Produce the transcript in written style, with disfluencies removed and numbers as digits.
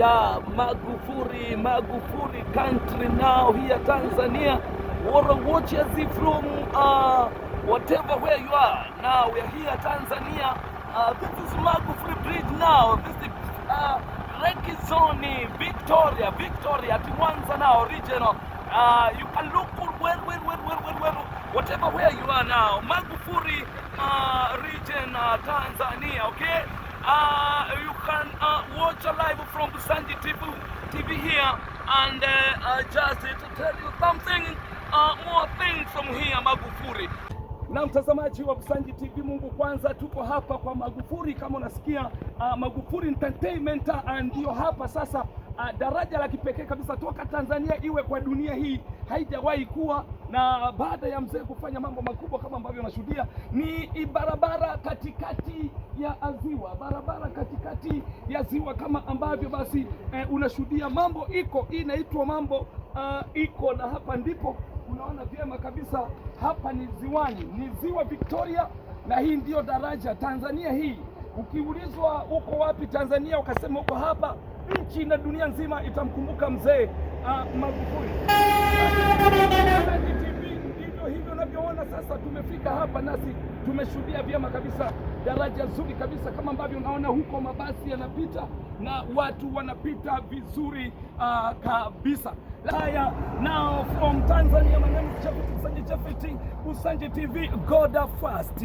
ya Magufuli country now here Tanzania. Wanna watch us from whatever where you are. Now we are here Tanzania. This is Magufuli Bridge now. This is Lake Zone, Victoria at Mwanza now regional. You can look well, whatever where you are now. Magufuli region Tanzania, okay? You can watch live from Busanji TV here, and just to tell you something more things from here Magufuli. Na mtazamaji wa Busanji TV, Mungu kwanza, tuko hapa kwa Magufuli. Kama unasikia Magufuli Entertainment ndio hapa sasa. Daraja la kipekee kabisa toka Tanzania iwe kwa dunia hii haijawahi kuwa, na baada ya mzee kufanya mambo makubwa kama ambavyo unashuhudia, ni barabara katikati ya ziwa, kama ambavyo basi unashuhudia mambo iko inaitwa mambo iko, na hapa ndipo unaona vyema kabisa. Hapa ni ziwani, ni ziwa Victoria, na hii ndio daraja Tanzania hii. Ukiulizwa uko wapi Tanzania, ukasema uko hapa, nchi na dunia nzima itamkumbuka mzee Magufuli. Ndivyo hivyo unavyoona sasa, tumefika hapa nasi tumeshuhudia vyema kabisa daraja zuri kabisa, kama ambavyo unaona huko mabasi yanapita na watu wanapita vizuri kabisa. Haya, now from Tanzania, my name is Busanji TV, God first.